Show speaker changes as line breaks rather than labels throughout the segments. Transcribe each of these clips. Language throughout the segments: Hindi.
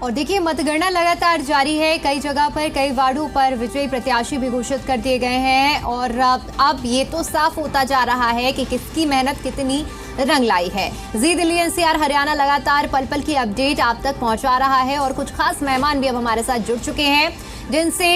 और देखिए, मतगणना लगातार जारी है। कई जगह पर, कई वार्डों पर विजयी प्रत्याशी भी घोषित कर दिए गए हैं और अब ये तो साफ होता जा रहा है कि किसकी मेहनत कितनी रंग लाई है। जी दिल्ली एनसीआर हरियाणा लगातार पल पल की अपडेट आप तक पहुंचा रहा है और कुछ खास मेहमान भी अब हमारे साथ जुड़ चुके हैं, जिनसे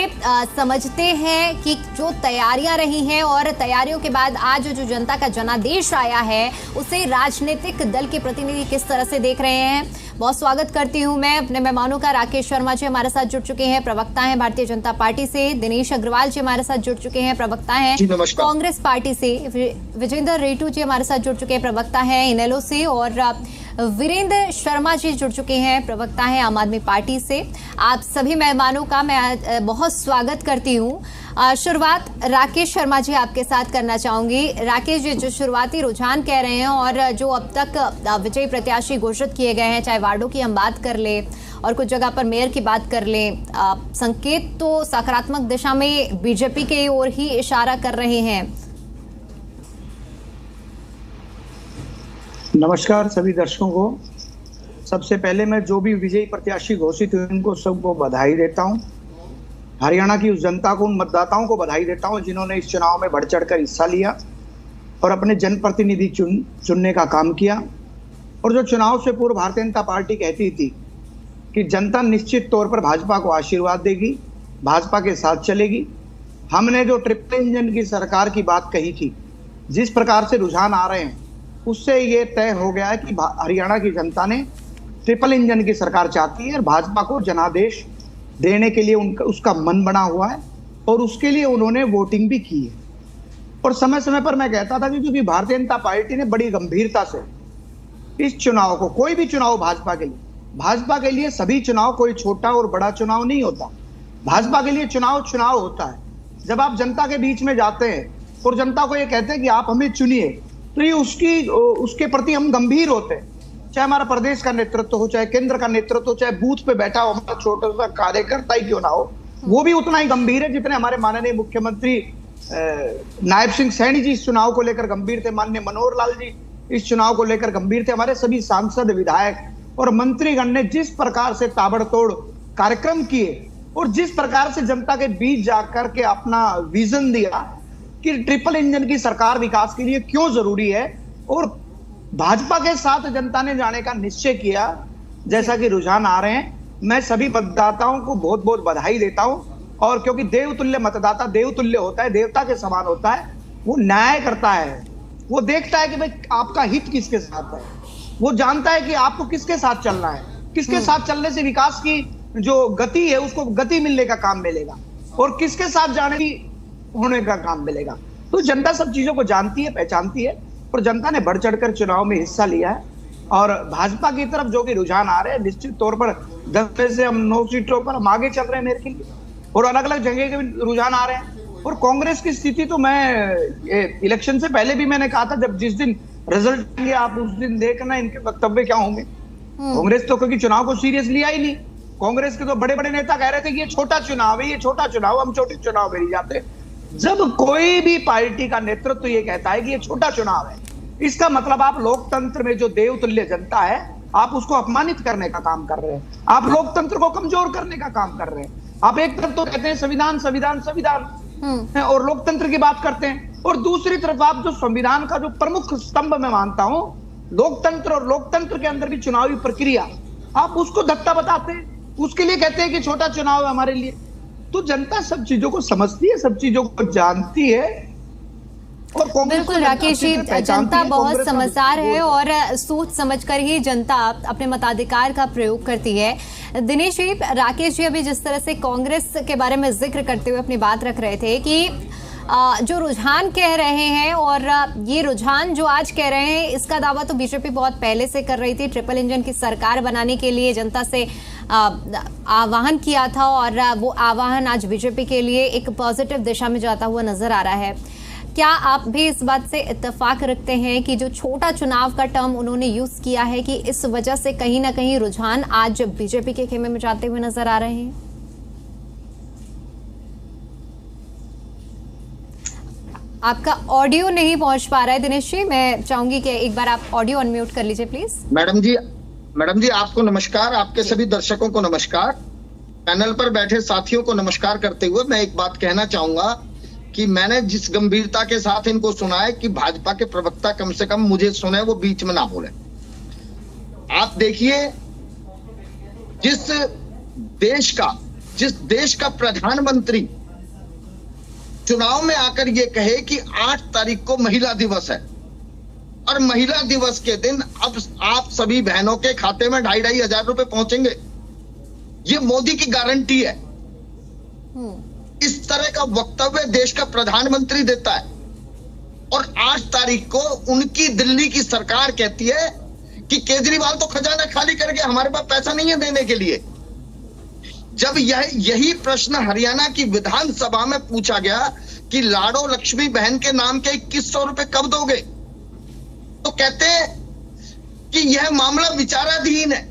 समझते हैं कि जो तैयारियां रही हैं और तैयारियों के बाद आज जो जनता का जनादेश आया है उसे राजनीतिक दल के प्रतिनिधि किस तरह से देख रहे हैं। बहुत स्वागत करती हूं मैं अपने मेहमानों का। राकेश शर्मा जी हमारे साथ जुड़ चुके हैं, प्रवक्ता हैं भारतीय जनता पार्टी से। दिनेश अग्रवाल जी हमारे साथ जुड़ चुके हैं, प्रवक्ता हैं कांग्रेस पार्टी से। विजेंद्र रेटू जी हमारे साथ जुड़ चुके हैं, प्रवक्ता हैं इनेलो से। और वीरेंद्र शर्मा जी जुड़ चुके हैं, प्रवक्ता हैं आम आदमी पार्टी से। आप सभी मेहमानों का मैं बहुत स्वागत करती हूं। शुरुआत राकेश शर्मा जी आपके साथ करना चाहूंगी। राकेश जी, जो शुरुआती रुझान कह रहे हैं और जो अब तक विजयी प्रत्याशी घोषित किए गए हैं, चाहे वार्डों की हम बात कर ले और कुछ जगह पर मेयर की बात कर ले, संकेत तो सकारात्मक दिशा में बीजेपी की ओर ही इशारा कर रहे हैं।
नमस्कार सभी दर्शकों को। सबसे पहले मैं जो भी विजयी प्रत्याशी घोषित हुए उनको सबको बधाई देता हूं। हरियाणा की उस जनता को, उन मतदाताओं को बधाई देता हूं जिन्होंने इस चुनाव में बढ़ चढ़कर हिस्सा लिया और अपने जनप्रतिनिधि चुनने का काम किया। और जो चुनाव से पूर्व भारतीय जनता पार्टी कहती थी कि जनता निश्चित तौर पर भाजपा को आशीर्वाद देगी, भाजपा के साथ चलेगी। हमने जो ट्रिपल इंजन की सरकार की बात कही थी, जिस प्रकार से रुझान आ रहे हैं उससे ये तय हो गया है कि हरियाणा की जनता ने ट्रिपल इंजन की सरकार चाहती है और भाजपा को जनादेश देने के लिए उसका मन बना हुआ है और उसके लिए उन्होंने वोटिंग भी की है। और समय समय पर मैं कहता था कि क्योंकि भारतीय जनता पार्टी ने बड़ी गंभीरता से इस चुनाव को, कोई भी चुनाव भाजपा के लिए सभी चुनाव कोई छोटा और बड़ा चुनाव नहीं होता। भाजपा के लिए चुनाव होता है। जब आप जनता के बीच में जाते हैं और जनता को ये कहते हैं कि आप हमें चुनिए, तो ये उसके प्रति हम गंभीर होते हैं। चाहे हमारा प्रदेश का नेतृत्व हो, चाहे केंद्र का नेतृत्व हो, चाहे बूथ पे बैठा हो हमारा छोटा सा कार्यकर्ता ही क्यों ना हो, वो भी उतना ही गंभीर है जितने हमारे माननीय मुख्यमंत्री नायब सिंह सैनी जी इस चुनाव को लेकर गंभीर थे, माननीय मनोहर लाल जी इस चुनाव को लेकर गंभीर थे। हमारे सभी सांसद, विधायक और मंत्रीगण ने जिस प्रकार से ताबड़तोड़ कार्यक्रम किए और जिस प्रकार से जनता के बीच जाकर के अपना विजन दिया कि ट्रिपल इंजन की सरकार विकास के लिए क्यों जरूरी है और भाजपा के साथ जनता ने जाने का निश्चय किया, जैसा कि रुझान आ रहे हैं, मैं सभी मतदाताओं को बहुत बहुत बधाई देता हूं। और क्योंकि देवतुल्य मतदाता देवतुल्य होता है, देवता के समान होता है, वो न्याय करता है, वो देखता है कि भाई आपका हित किसके साथ है, वो जानता है कि आपको किसके साथ चलना है, किसके साथ चलने से विकास की जो गति है उसको गति मिलने का काम मिलेगा और किसके साथ जाने की होने का काम मिलेगा। तो जनता सब चीजों को जानती है, पहचानती है और जनता ने बढ़ चढ़कर चुनाव में हिस्सा लिया है। और भाजपा की तरफ जो कि रुझान आ रहे हैं, निश्चित तौर पर 10 में से हम 9 सीटों पर हम आगे चल रहे हैं मेरे के लिए, और अलग अलग जगह के भी रुझान आ रहे हैं। और कांग्रेस की स्थिति तो मैं इलेक्शन से पहले भी मैंने कहा था, जब जिस दिन रिजल्ट आएंगे आप उस दिन देखना इनके वक्तव्य क्या होंगे। कांग्रेस तो क्योंकि चुनाव को सीरियस लिया ही नहीं। कांग्रेस के तो बड़े बड़े नेता कह रहे थे कि ये छोटा चुनाव है, ये छोटा चुनाव, हम छोटे चुनाव में नहीं जाते। जब कोई भी पार्टी का नेतृत्व ये कहता है कि ये छोटा चुनाव है, इसका मतलब आप लोकतंत्र में जो देवतुल्य जनता है आप उसको अपमानित करने का काम कर रहे हैं, आप लोकतंत्र को कमजोर करने का काम कर रहे हैं। आप एक तरफ तो कहते हैं संविधान संविधान संविधान और लोकतंत्र की बात करते हैं, और दूसरी तरफ आप जो संविधान का जो प्रमुख स्तंभ मैं मानता हूं लोकतंत्र, और लोकतंत्र के अंदर भी चुनावी प्रक्रिया, आप उसको धत्ता बताते हैं, उसके लिए कहते हैं कि छोटा चुनाव है हमारे लिए। तो जनता सब चीजों को समझती है, सब चीजों को जानती है। और
बिल्कुल राकेश जी, जनता बहुत समझदार है और सोच समझकर ही जनता अपने मताधिकार का प्रयोग करती है। दिनेश जी, राकेश जी अभी जिस तरह से कांग्रेस के बारे में जिक्र करते हुए अपनी बात रख रहे थे कि जो रुझान कह रहे हैं, और ये रुझान जो आज कह रहे हैं इसका दावा तो बीजेपी बहुत पहले से कर रही थी। ट्रिपल इंजन की सरकार बनाने के लिए जनता से आह्वान किया था और वो आह्वान आज बीजेपी के लिए एक पॉजिटिव दिशा में जाता हुआ नजर आ रहा है। क्या आप भी इस बात से इत्तेफाक रखते हैं कि जो छोटा चुनाव का टर्म उन्होंने यूज किया है कि इस वजह से कहीं ना कहीं रुझान आज बीजेपी के खेमे में जाते हुए नजर आ रहे हैं? आपका ऑडियो नहीं पहुंच पा रहा है दिनेश जी, मैं चाहूंगी कि एक बार आप ऑडियो अनम्यूट कर लीजिए प्लीज।
मैडम जी आपको नमस्कार, आपके सभी दर्शकों को नमस्कार, पैनल पर बैठे साथियों को नमस्कार करते हुए मैं एक बात कहना चाहूंगा कि मैंने जिस गंभीरता के साथ इनको सुना है कि भाजपा के प्रवक्ता कम से कम मुझे सुने, वो बीच में ना बोले। आप देखिए, जिस देश का प्रधानमंत्री चुनाव में आकर ये कहे कि 8 तारीख को महिला दिवस है और महिला दिवस के दिन अब आप सभी बहनों के खाते में 2,500 रुपए पहुंचेंगे, ये मोदी की गारंटी है। इस तरह का वक्तव्य देश का प्रधानमंत्री देता है और 8 तारीख को उनकी दिल्ली की सरकार कहती है कि केजरीवाल तो खजाना खाली कर गया, हमारे पास पैसा नहीं है देने के लिए। जब यही प्रश्न हरियाणा की विधानसभा में पूछा गया कि लाडो लक्ष्मी बहन के नाम के 2100 रुपए कब दोगे, तो कहते हैं कि यह मामला विचाराधीन है।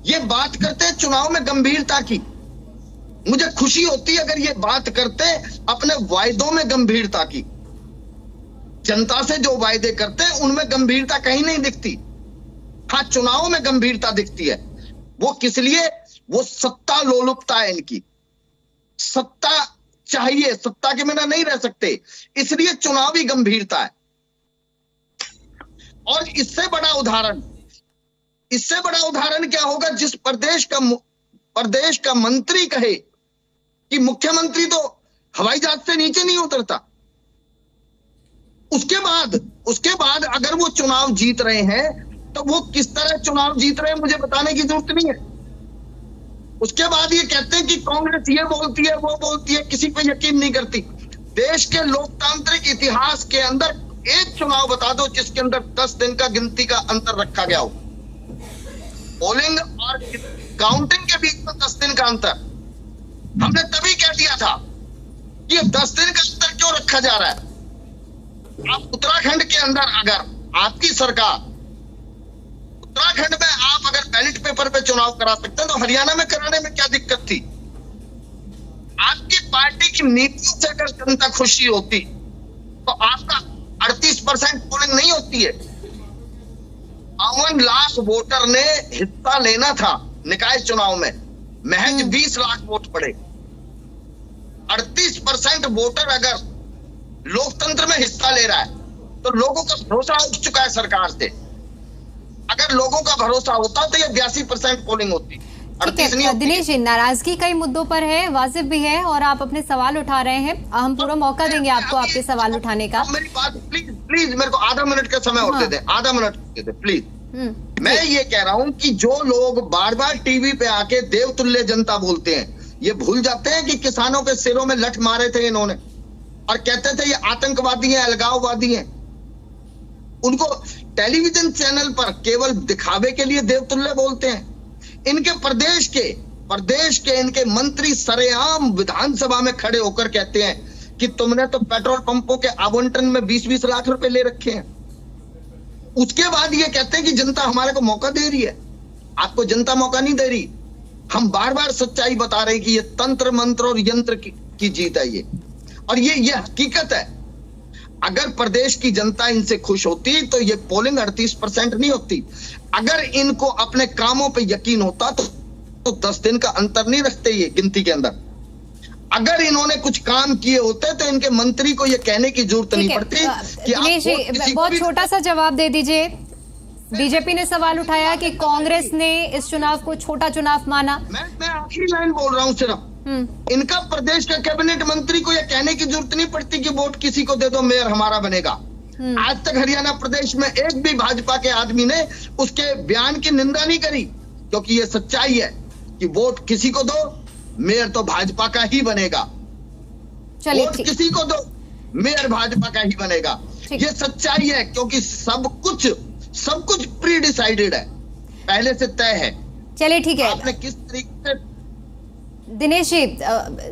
ये बात करते हैं चुनाव में गंभीरता की। मुझे खुशी होती है अगर ये बात करते अपने वायदों में गंभीरता की। जनता से जो वायदे करते हैं उनमें गंभीरता कहीं नहीं दिखती। हाँ, चुनाव में गंभीरता दिखती है। वो किस लिए? वो सत्ता लोलुपता है इनकी। सत्ता चाहिए, सत्ता के बिना नहीं रह सकते, इसलिए चुनावी गंभीरता है। और इससे बड़ा उदाहरण क्या होगा? जिस प्रदेश का मंत्री कहे कि मुख्यमंत्री तो हवाई जहाज से नीचे नहीं उतरता, उसके बाद अगर वो चुनाव जीत रहे हैं तो वो किस तरह चुनाव जीत रहे हैं मुझे बताने की जरूरत नहीं है। उसके बाद ये कहते हैं कि कांग्रेस ये बोलती है वो बोलती है, किसी पे यकीन नहीं करती। देश के लोकतांत्रिक इतिहास के अंदर एक चुनाव बता दो जिसके अंदर 10 दिन का गिनती का अंतर रखा गया हो। पोलिंग और काउंटिंग के बीच में 10 दिन का अंतर। हमने तभी कह दिया था कि ये 10 दिन का अंतर क्यों रखा जा रहा है। आप उत्तराखंड के अंदर अगर आपकी सरकार, उत्तराखंड में आप अगर बैलेट पेपर पे चुनाव करा सकते हैं तो हरियाणा में कराने में क्या दिक्कत थी? आपकी पार्टी की नीतियों से अगर जनता खुशी होती तो आपका 38% पोलिंग नहीं होती है। 52 लाख वोटर ने हिस्सा लेना था निकाय चुनाव में, महज 20 लाख वोट पड़े। 38% वोटर अगर लोकतंत्र में हिस्सा ले रहा है तो लोगों का भरोसा उठ चुका है सरकार से। अगर लोगों का भरोसा होता तो ये 82% पोलिंग होती।
दिनेश जी, नाराजगी कई मुद्दों पर है, वाजिब भी है, और आप अपने सवाल उठा रहे हैं। हम पूरा मौका देंगे आपको आपके सवाल उठाने का।
मेरी बात प्लीज मेरे को आधा मिनट का समय और दे दें, आधा मिनट दे दें प्लीज। मैं ये कह रहा हूं कि जो लोग बार बार टीवी पे आके देवतुल्य जनता बोलते हैं, ये भूल जाते हैं कि किसानों के सिरों में लठ मारे थे इन्होंने और कहते थे ये आतंकवादी हैं, अलगाववादी हैं। उनको टेलीविजन चैनल पर केवल दिखावे के लिए देवतुल्य बोलते हैं। इनके प्रदेश के इनके मंत्री सरेआम विधानसभा में खड़े होकर कहते हैं कि तुमने तो पेट्रोल पंपों के आवंटन में 20-20 लाख रुपए ले रखे हैं। उसके बाद ये कहते हैं कि जनता हमारे को मौका दे रही है। आपको जनता मौका नहीं दे रही। हम बार बार सच्चाई बता रहे हैं कि ये तंत्र मंत्र और यंत्र की जीत है ये, और ये हकीकत है। अगर प्रदेश की जनता इनसे खुश होती तो ये पोलिंग 38% नहीं होती। अगर इनको अपने कामों पे यकीन होता तो 10 दिन का अंतर नहीं रखते ये गिनती के अंदर। अगर इन्होंने कुछ काम किए होते तो इनके मंत्री को ये कहने की जरूरत नहीं पड़ती कि
आप बहुत छोटा सा जवाब दे दीजिए। बीजेपी ने सवाल उठाया कि कांग्रेस ने इस चुनाव को छोटा चुनाव माना।
मैं आखिरी लाइन बोल रहा हूँ सिर्फ। इनका प्रदेश के कैबिनेट मंत्री को यह कहने की जरूरत नहीं पड़ती कि वोट किसी को दे दो, मेयर हमारा बनेगा। आज तक हरियाणा प्रदेश में एक भी भाजपा के आदमी ने उसके बयान की निंदा नहीं करी, क्योंकि ये सच्चाई है कि वोट किसी को दो, मेयर तो भाजपा का ही बनेगा। वोट किसी को दो, मेयर भाजपा का ही बनेगा। ये सच्चाई है, क्योंकि सब कुछ प्री डिसाइडेड है, पहले से तय है।
चलिए ठीक है,
आपने किस तरीके से
दिनेश जी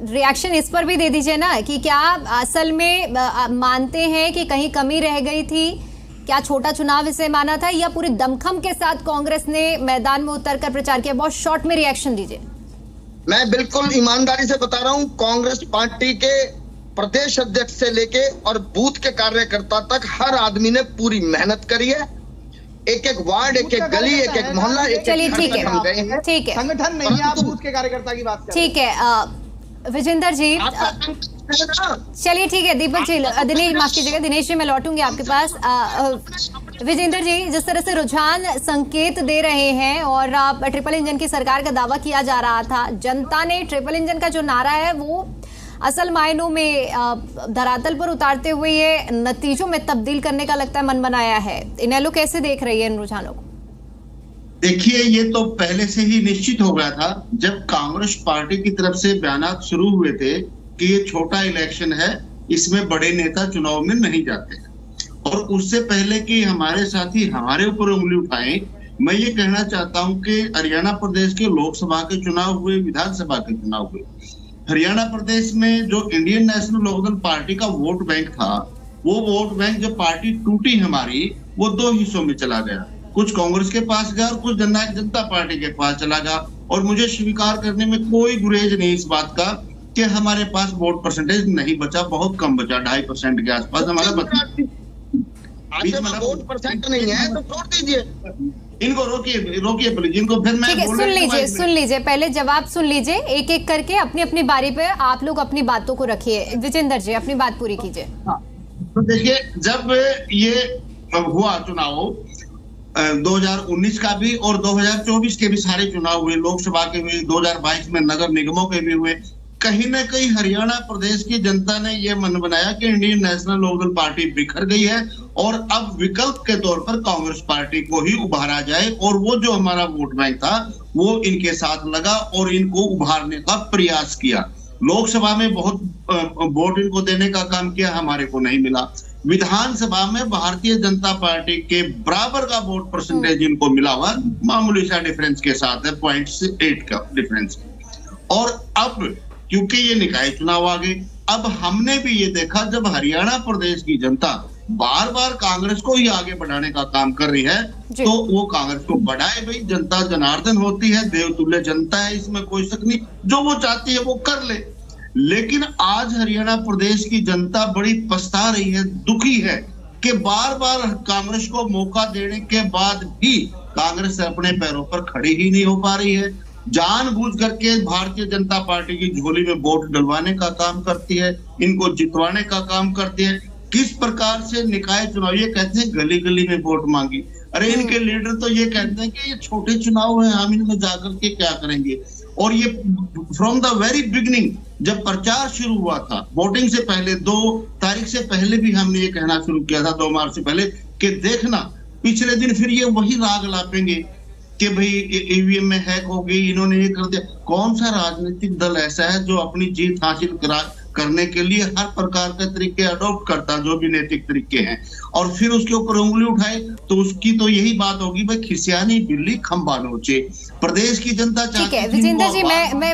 रिएक्शन इस पर भी दे दीजिए ना कि क्या असल में मानते हैं कि कहीं कमी रह गई थी? क्या छोटा चुनाव इसे माना था, या पूरी दमखम के साथ कांग्रेस ने मैदान में उतरकर प्रचार किया? बहुत शॉर्ट में रिएक्शन दीजिए।
मैं बिल्कुल ईमानदारी से बता रहा हूं, कांग्रेस पार्टी के प्रदेश अध्यक्ष से लेके और बूथ के कार्यकर्ता तक हर आदमी ने पूरी मेहनत करी है। एक एक वार्ड, एक एक गली, एक एक मोहल्ला, एक
चलिए,
एक
ठीक है,
हम गए हैं।
ठीक है,
संगठन नहीं है, आप बूथ के कार्यकर्ता की बात कर रहे हैं।
ठीक है विजेंद्र जी, चलिए ठीक है। दीपक जी, दिनेश, माफ कीजिएगा दिनेश जी, मैं लौटूंगी आपके पास। विजेंद्र जी, जिस तरह से रुझान संकेत दे रहे हैं और ट्रिपल इंजन की सरकार का दावा किया जा रहा था, जनता ने ट्रिपल इंजन का जो नारा है वो असल मायनों में धरातल पर उतारते हुए ये नतीजों में तब्दील करने का लगता है मन बनाया है। इनेलो कैसे देख रही है इन रुझानों को?
देखिए, ये तो पहले से ही निश्चित हो गया था जब कांग्रेस पार्टी की तरफ से बयानात शुरू हुए थे कि ये छोटा इलेक्शन है, इसमें बड़े नेता चुनाव में नहीं जाते हैं। और उससे पहले कि हमारे साथी हमारे ऊपर उंगली उठाएं, मैं ये कहना चाहता हूं कि हरियाणा प्रदेश के लोकसभा के चुनाव हुए, विधानसभा के चुनाव हुए। हरियाणा प्रदेश में जो इंडियन नेशनल लोकदल पार्टी का वोट बैंक था, वो वोट बैंक जब पार्टी टूटी हमारी, वो दो हिस्सों में चला गया। कुछ कांग्रेस के पास गया और कुछ जननायक जनता पार्टी के पास चला गया। और मुझे स्वीकार करने में कोई गुरेज नहीं इस बात का कि हमारे पास वोट परसेंटेज नहीं बचा, बहुत कम बचा, 2.5% के आसपास हमारा बचा।
वोट परसेंट नहीं है तो छोड़ दीजिए,
इनको रोकिए प्लीज, इनको फिर मैं
सुन लीजिए, पहले जवाब सुन लीजिए, एक एक करके अपनी अपनी बारी पे आप लोग अपनी बातों को रखिए। विजेंद्र जी, अपनी बात पूरी कीजिए।
तो देखिए, जब ये हुआ चुनाव 2019 का भी और 2024 के भी सारे चुनाव हुए, लोकसभा के भी, 2022 में नगर निगमों के भी हुए, कहीं ना कहीं हरियाणा प्रदेश की जनता ने यह मन बनाया कि इंडियन नेशनल लोकदल पार्टी बिखर गई है और अब विकल्प के तौर पर कांग्रेस पार्टी को ही उभारा जाए। और वो जो हमारा वोट बैंक था वो इनके साथ लगा और इनको उभारने का प्रयास किया। लोकसभा में बहुत वोट इनको देने का काम किया, हमारे को नहीं मिला। विधानसभा में भारतीय जनता पार्टी के बराबर का वोट परसेंटेज इनको मिला हुआ, मामूली सा डिफरेंस के साथ है, 0.8 का डिफरेंस। और अब क्योंकि ये निकाय चुनाव आ गए, अब हमने भी ये देखा जब हरियाणा प्रदेश की जनता बार बार कांग्रेस को ही आगे बढ़ाने का काम कर रही है तो वो कांग्रेस को बढ़ाए। भाई, जनता जनार्दन होती है, देवतुल्य जनता है, इसमें कोई शक नहीं, जो वो चाहती है वो कर ले। लेकिन आज हरियाणा प्रदेश की जनता बड़ी पछता रही है, दुखी है कि बार बार कांग्रेस को मौका देने के बाद भी कांग्रेस अपने पैरों पर खड़ी ही नहीं हो पा रही है। जानबूझ करके भारतीय जनता पार्टी की झोली में वोट डलवाने का काम करती है, इनको जितवाने का काम करती है। किस प्रकार से निकाय चुनाव, ये कहते हैं गली गली में वोट मांगी, अरे इनके लीडर तो ये कहते हैं कि ये छोटे चुनाव है, हम इनमें जाकर के क्या करेंगे। और ये फ्रॉम द वेरी बिगिनिंग जब प्रचार शुरू हुआ था, वोटिंग से पहले 2 तारीख से पहले भी हमने ये कहना शुरू किया था, 2 मार्च से पहले, कि देखना पिछले दिन फिर ये वही राग लापेंगे कि भाई ईवीएम में हैक हो गई, इन्होंने ये कर दिया। कौन सा राजनीतिक दल ऐसा है जो अपनी जीत हासिल करने के लिए हर प्रकार के तरीके अडॉप्ट करता, जो भी नैतिक तरीके हैं, और फिर उसके ऊपर उंगली उठाए? तो उसकी तो यही बात होगी, भाई खिसियानी बिल्ली खंबा नोचे। प्रदेश की जनता चाहती है।
विजेंद्र जी,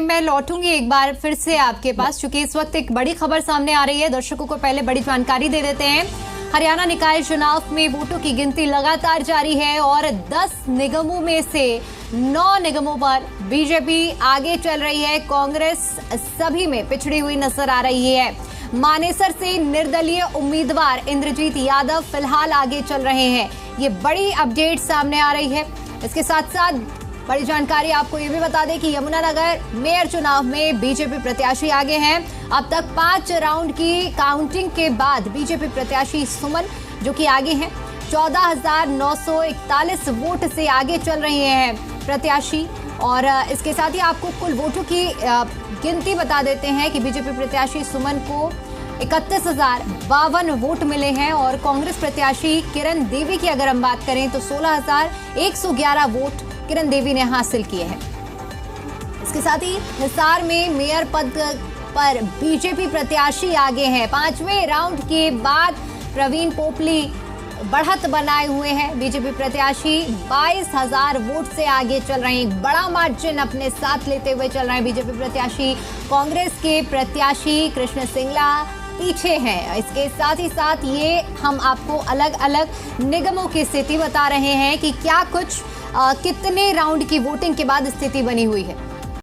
मैं लौटूंगी एक बार फिर से आपके पास, क्योंकि इस वक्त एक बड़ी खबर सामने आ रही है। दर्शकों को पहले बड़ी जानकारी दे देते हैं। हरियाणा निकाय चुनाव में वोटों की गिनती लगातार जारी है और 10 निगमों में से 9 निगमों पर बीजेपी आगे चल रही है। कांग्रेस सभी में पिछड़ी हुई नजर आ रही है। मानेसर से निर्दलीय उम्मीदवार इंद्रजीत यादव फिलहाल आगे चल रहे हैं। ये बड़ी अपडेट सामने आ रही है। इसके साथ साथ बड़ी जानकारी आपको ये भी बता दें कि यमुनानगर मेयर चुनाव में बीजेपी प्रत्याशी आगे हैं। अब तक 5 राउंड की काउंटिंग के बाद बीजेपी प्रत्याशी सुमन जो कि आगे हैं, 14,941 वोट से आगे चल रहे हैं प्रत्याशी। और इसके साथ ही आपको कुल वोटों की गिनती बता देते हैं कि बीजेपी प्रत्याशी सुमन को 31,052 वोट मिले हैं और कांग्रेस प्रत्याशी किरण देवी की अगर हम बात करें तो 16,111 वोट किरण देवी ने हासिल किए हैं। इसके साथ ही हिसार में मेयर पद पर बीजेपी प्रत्याशी आगे हैं। 5वें राउंड के बाद प्रवीण पोपली बढ़त बनाए हुए हैं। बीजेपी प्रत्याशी 22,000 वोट से आगे चल रहे हैं। बड़ा मार्जिन अपने साथ लेते हुए चल रहे हैं बीजेपी प्रत्याशी। कांग्रेस के प्रत्याशी कृष्ण सिंगला पीछे हैं। इसके साथ ही साथ ये हम आपको अलग अलग निगमों की स्थिति बता रहे हैं कि क्या कुछ कितने राउंड की वोटिंग के बाद स्थिति बनी हुई है।